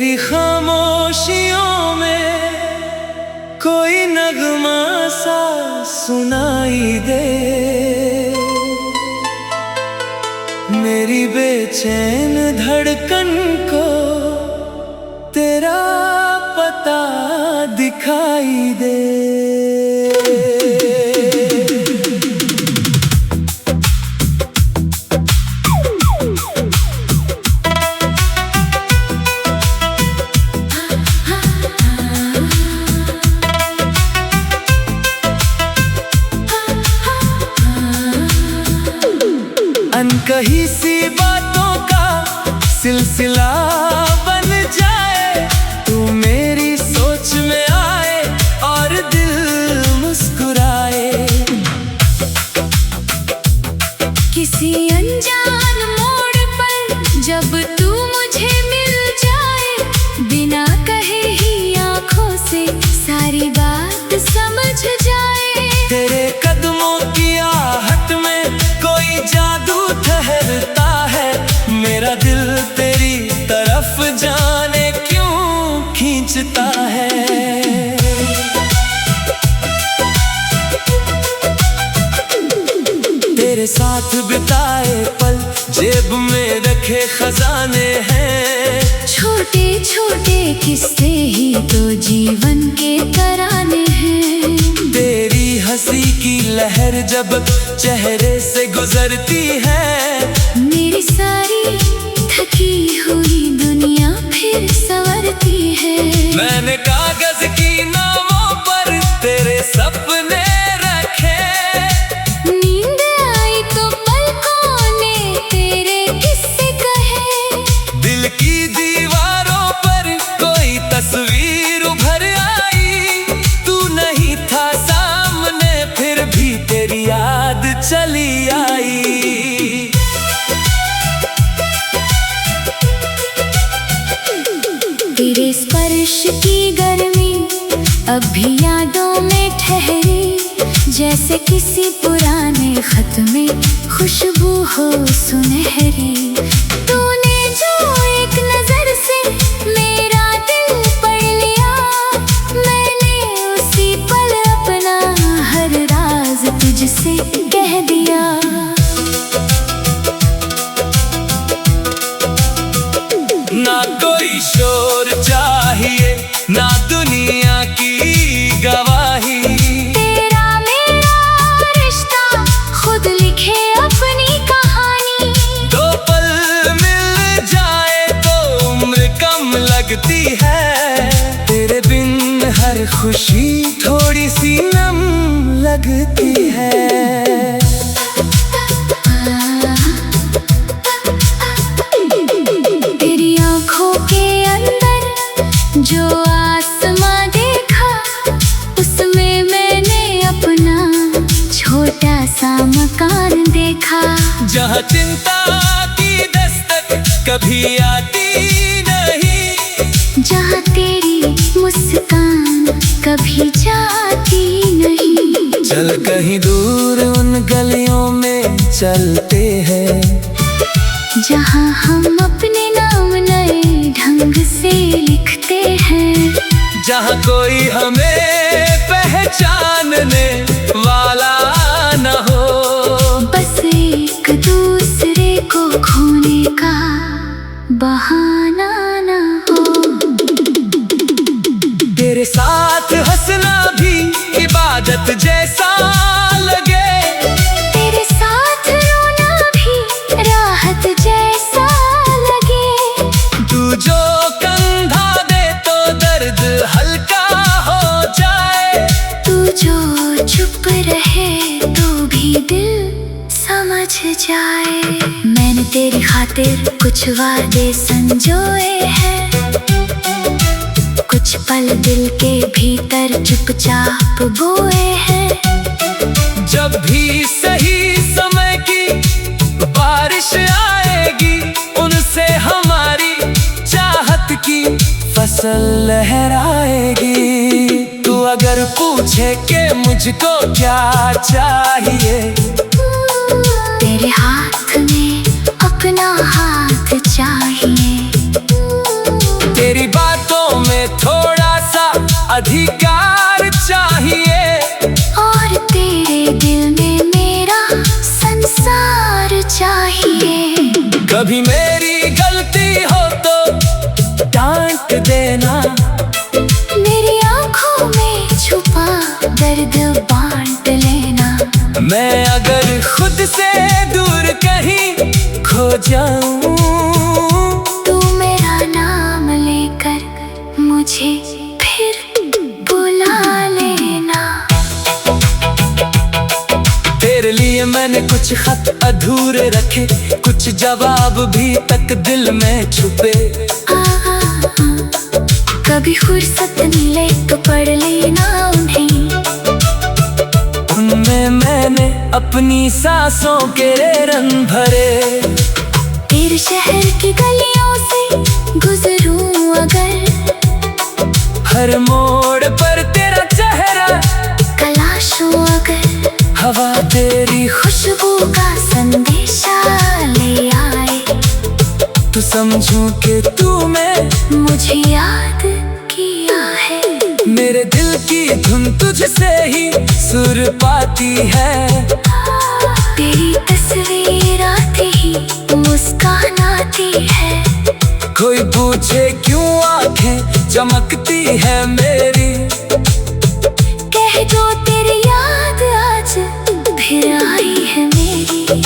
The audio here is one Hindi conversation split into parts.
तेरी खामोशियों में कोई नगमा सा सुनाई दे, मेरी बेचैन धड़कन को तेरा पता दिखाई दे। अनकही सी बातों का सिलसिला बन जाए, तू मेरी सोच में आए और दिल मुस्कुराए। किसी अनजान मोड़ पर जब तू मुझे मिल जाए, बिना कहे ही आँखों से सारी बात समझ जाए। तेरे कदमों की आहट में कोई जादू ठहरता है, मेरा दिल तेरी तरफ जाने क्यों खींचता है। तेरे साथ बिताए पल जेब में रखे खजाने हैं, छोटे छोटे किस्से ही तो जीवन के तराने हैं। तेरी हंसी की लहर जब चेहरे से गुजरती है, मेरी सारी थकी हुई दुनिया फिर संवरती है। मैंने कागज की नावों पर तेरे सपने रखे, नींद आई तो पलकों ने तेरे किस्से कहे। दिल की दीवारों पर कोई तस्वीर उभर आई, तू नहीं था सामने फिर भी तेरी याद चली आई। तेरे स्पर्श की गर्मी अब भी यादों में ठहरी, जैसे किसी पुराने खत में खुशबू हो सुनहरी। तूने जो एक नजर से मेरा दिल पढ़ लिया, मैंने उसी पल अपना हर राज तुझसे कह दिया। ना कोई शोर चाहिए ना दुनिया की गवाही, तेरा मेरा रिश्ता खुद लिखे अपनी कहानी। दो पल मिल जाए तो उम्र कम लगती है, तेरे बिन हर खुशी थोड़ी सी नम लगती है। तेरी आँखों के अंदर जो आसमां देखा, उसमें मैंने अपना छोटा सा मकान देखा। जहाँ चिंता की दस्तक कभी आती नहीं, जहाँ तेरी मुस्कान कभी जाती नहीं। चल कहीं दूर उन गलियों में चलते हैं, जहाँ हम अपने नाम नए ढंग से लिखते हैं। जहाँ कोई हमें पहचानने वाला न हो, बस एक दूसरे को खोने का बहाना न हो। तेरे साथ हंसना भी इबादत जैसा लगे, तेरे साथ रोना भी राहत जैसा लगे। तू जो कंधा दे तो दर्द हल्का हो जाए, तू जो चुप रहे तो भी दिल समझ जाए। मैंने तेरी खातिर कुछ वादे संजोए हैं, कुछ पल दिल के भीतर चुपचाप बोए हैं। जब भी सही समय की बारिश आएगी, उनसे हमारी चाहत की फसल लहराएगी। तू अगर पूछे कि मुझको क्या चाहिए, तेरे हाथ में अपना हाथ चाहिए। तेरी अधिकार चाहिए, और तेरे दिल में मेरा संसार चाहिए। कभी मेरी गलती हो तो डांट देना, मेरी आंखों में छुपा दर्द बांट लेना। मैं अगर खुद से दूर कहीं खो जाऊं, तू मेरा नाम लेकर मुझे फिर बुला लेना। तेरे लिए मैंने कुछ खत अधूरे रखे, कुछ जवाब भी तक दिल में छुपे। कभी फुर्सत मिले तो पढ़ लेना उन्हें। उनमें मैंने अपनी सांसों के रंग भरे। तेरे शहर की गलियों से गुजरूं अगर, हर मोड़ पर तेरा चेहरा तलाशूं अगर, हवा तेरी खुशबू का संदेशा ले आए, तो समझूं कि तूने मुझे याद किया है। मेरे दिल की धुन तुझसे ही सुर पाती है। तेरी तस्वीर आते ही मुस्कान आती है। कोई पूछे क्यों आंखें चमकती है मेरी, कह दो तेरी याद आज फिर आई है मेरी।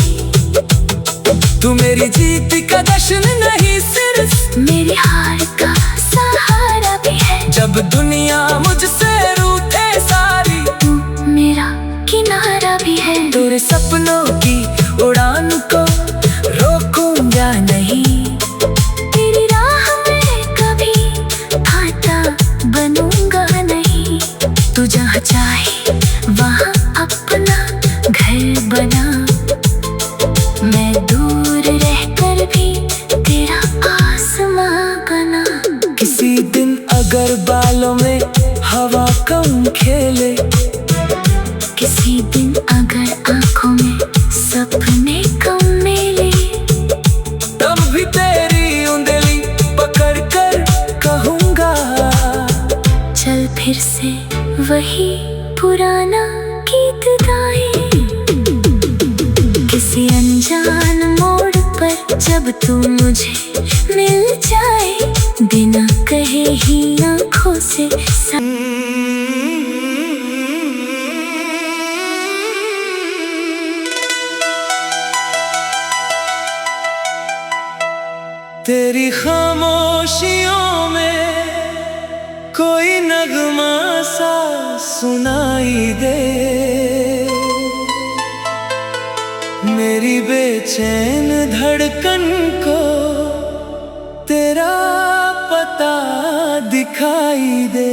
तू मेरी जीत का जश्न नहीं, सिर्फ मेरी हार का सहारा भी है। जब दुनिया मुझसे रूठे सारी, तू मेरा किनारा भी है। तेरे सपनों की उड़ान को रोकूंगा नहीं, तेरी राह में कभी आता बनूंगा नहीं। तू जहाँ चाहे वहाँ अपना घर बना, मैं दूर रहकर भी तेरा आसमां बना। किसी दिन अगर बालों में हवा कम खेले, किसी दिन अगर आंखों में सपने कम मिले, तब भी तेरी उंगली पकड़ कर कहूँगा, चल फिर से वही पुराना गीत गाए। किसी अनजान मोड़ पर जब तू मुझे मिल जाए, बिना कहे ही आँखों से तेरी खामोशियों में कोई नगमा सा सुनाई दे, मेरी बेचैन धड़कन को तेरा पता दिखाई दे।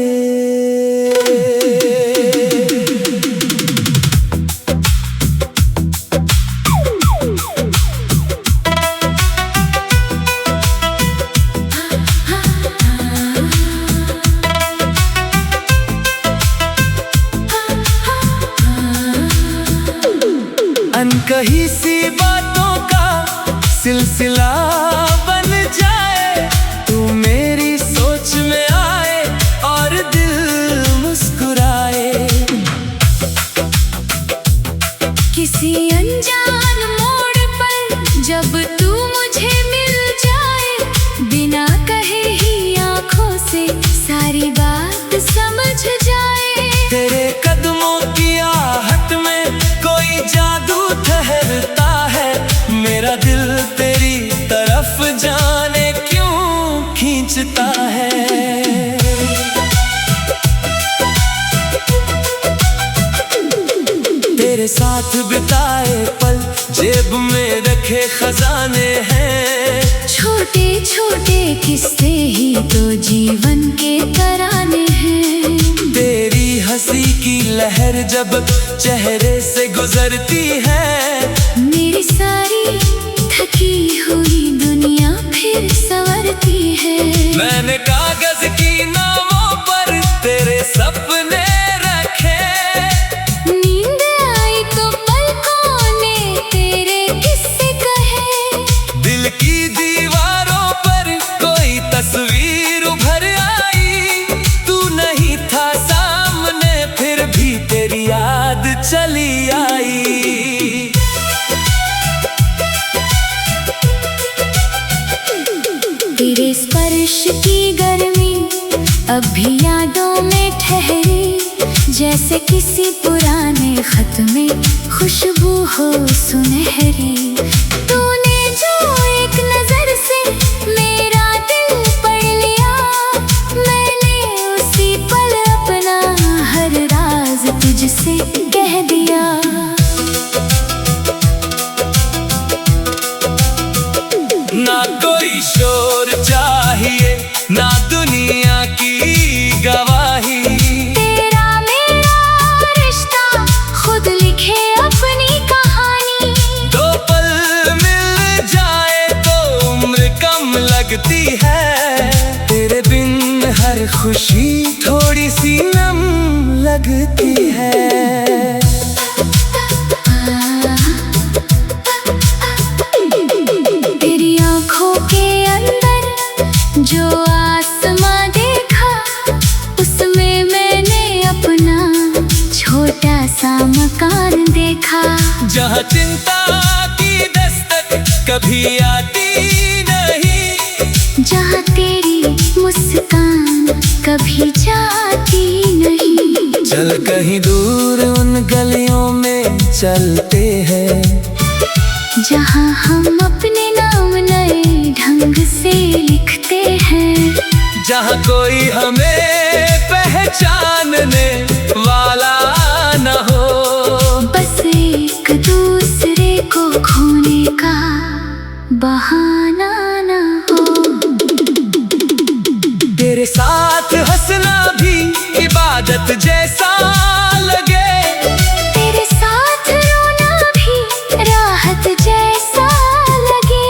अनकही सी बातों का सिलसिला बन जाए, तू मेरी सोच में आए और दिल मुस्कुराए। किसी अनजान मोड़ पर जब तू मुझे मिल जाए, बिना कहे ही आँखों से सारी बात समझ जाए। तेरे कदमों की आहट में कोई जादू ठहरता है, मेरा दिल तेरी तरफ जाने क्यों खींचता है। तेरे साथ बिताए पल जेब में रखे खजाने हैं, छोटे छोटे किस्से ही तो जीवन के तराने हैं। तेरी हंसी की लहर जब चेहरे से गुजरती है, मेरी सारी थकी हुई दुनिया फिर संवरती है। मैंने कागज की नावों पर तेरे सपने रखे, नींद आई तो पलकों ने तेरे किस्से कहे। दिल की दीवारों पर कोई तस्वीर उभर आई, तू नहीं था अब भी यादों में ठहरी, जैसे किसी पुराने खत में खुशबू हो सुनहरी। तूने जो एक नजर से मेरा दिल पढ़ लिया, मैंने उसी पल अपना हर राज तुझसे कह दिया। ना कोई शोर चाहिए, ना दुनिया की गवाही, तेरा मेरा रिश्ता खुद लिखे अपनी कहानी। दो पल मिल जाए तो उम्र कम लगती है, तेरे बिन हर खुशी थोड़ी सी नम लगती है। जो आसमां देखा, उसमें मैंने अपना छोटा सा मकान देखा। जहाँ चिंता की दस्तक कभी आती नहीं, जहाँ तेरी मुस्कान कभी जाती नहीं। चल कहीं दूर उन गलियों में चलते हैं, जहाँ हम अपने नाम नए ढंग से लिखते हैं। जहाँ कोई हमें पहचानने वाला न हो, बस एक दूसरे को खोने का बहाना न हो। तेरे साथ हंसना भी इबादत जैसा लगे, तेरे साथ रोना भी राहत जैसा लगे।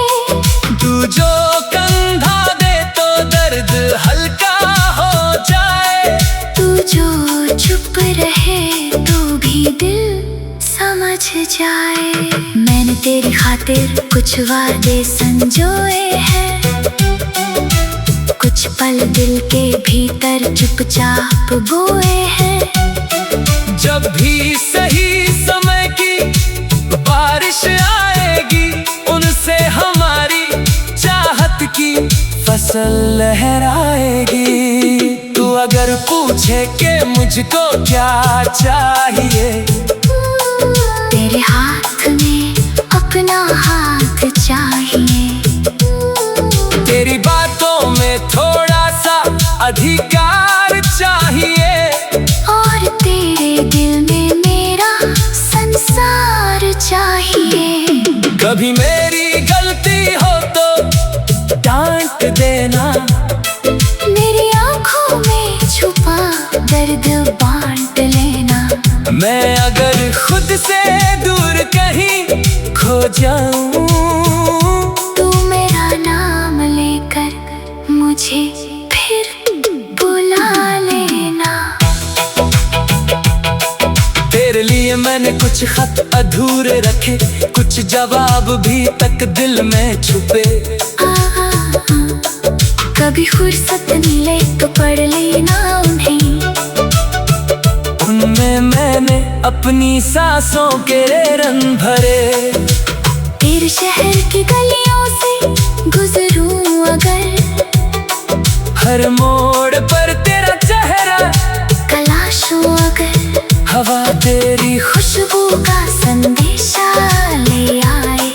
तू जो कंधा दे तो दर्द हल्का हो जाए, तू जो चुप रहे तो भी दिल समझ जाए। मैंने तेरी खातिर कुछ वादे संजोए हैं, कुछ पल दिल के भीतर चुपचाप बोए हैं। जब भी सही समय की बारिश आएगी, उनसे हमारी चाहत की फसल लहराएगी। तू अगर पूछे कि मुझको क्या चाहिए, तेरे हाथ में अपना हाथ चाहिए। तेरी बातों में थोड़ा सा अधिकार चाहिए, और तेरे दिल में मेरा संसार चाहिए। कभी मेरी गलती हो तो डांट देना, मेरी आंखों में छुपा दर्द बांट लेना। मैं अगर खुद से दूर कहीं खो जाऊं, तू मेरा नाम लेकर मुझे फिर बुला लेना। तेरे लिए मैंने कुछ खत अधूरे रखे, कुछ जवाब भी तक दिल में छुपे। कभी फुर्सत मिले तो पढ़ लेना उन्हें, उनमें मैंने अपनी सांसों के रंग भरे। तेरे शहर की गलियों से गुजरूं अगर, हर मोड़ पर तेरा चेहरा तलाशूं अगर, हवा तेरी खुशबू का संदेशा ले आए,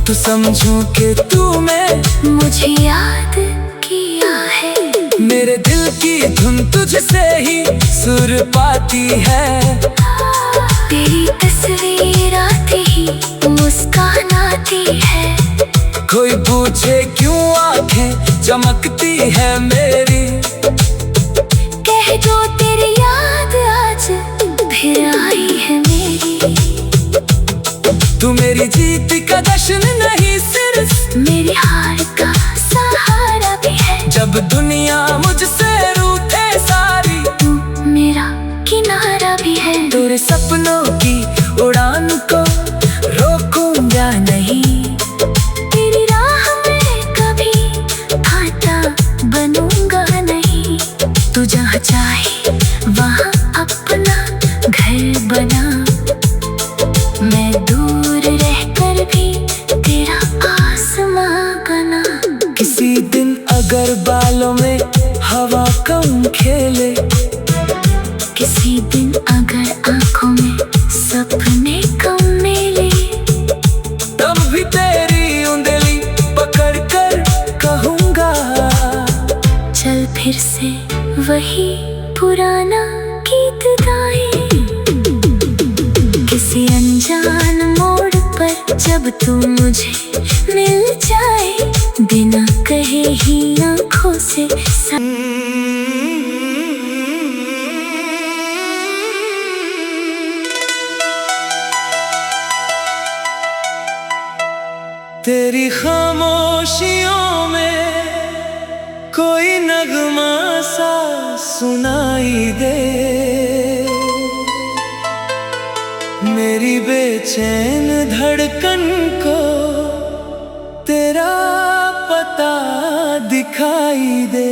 तो समझूं कि तूने मुझे याद किया है। मेरे दिल की धुन तुझसे ही सुर पाती है। तेरी तस्वीर आती ही मुस्कान आती है। कोई पूछे क्यों आंखें चमकती है मेरी, कह दो तेरी याद आज फिर आई है मेरी। तू मेरी जीत का जश्न नहीं, सिर्फ मेरी हार का सहारा भी है। जब दुनिया मुझसे रूठे सारी, तू मेरा किनारा भी है। तेरे सपनों की उड़ान को रोकूंगा नहीं, तेरी राह में कभी आता बनूंगा नहीं। तू जहाँ चाहे वहाँ अपना घर बना, मैं दूर रहकर भी तेरा आसमां बना। किसी दिन अगर बालों में अगर आंखों में सपने कम मिले, तब भी तेरी उंगली पकड़ कर कहूँगा, चल फिर से वही पुराना गीत गाए। किसी अनजान मोड़ पर जब तू मुझे मिल जाए, बिना कहे ही आँखों से तेरी खामोशियों में कोई नगमा सा सुनाई दे, मेरी बेचैन धड़कन को तेरा पता दिखाई दे।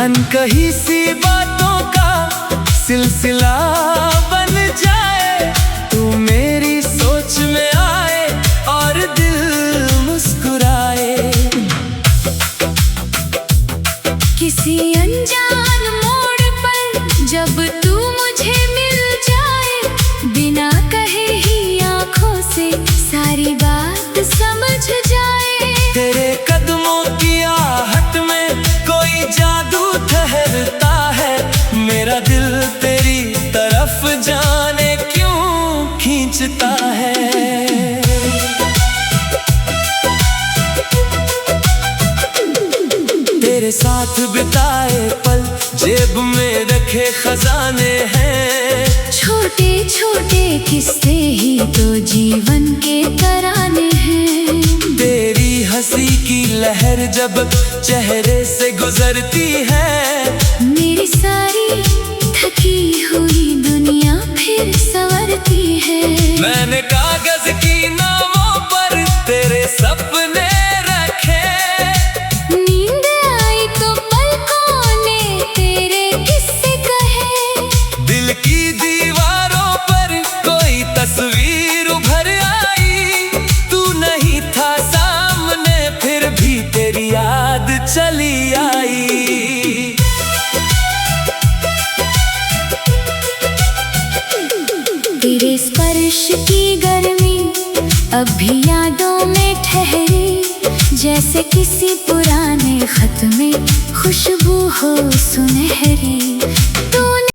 अनकही सी बातों का सिलसिला बन जाए, तू मेरी सोच में आए और दिल मुस्कुराए। किसी अनजान मोड़ पर जब तू मुझे मिल जाए, बिना कहे ही आँखों से सारी बात समझ जाए। तेरे कदमों की आहट में कोई जादू ठहरता है, मेरा दिल तेरी तरफ जाने क्यों खींचता है। तेरे साथ बिताए पल जेब में रखे खजाने हैं, छोटे छोटे किस्से ही तो जीवन के तराने हैं। तेरी हंसी की लहर जब चेहरे से गुजरती है, मेरी सारी थकी हुई दुनिया फिर संवरती है। मैंने कागज की नावों पर तेरे सपने रखे, नींद आई तो पलकों ने तेरे किस्से कहे। दिल की दीवारों पर कोई तस्वीर उभर आई, तू नहीं था सामने फिर भी तेरी याद चली आई। तेरे स्पर्श की गर्मी अब भी यादों में ठहरी, जैसे किसी पुराने खत में खुशबू हो सुनहरी।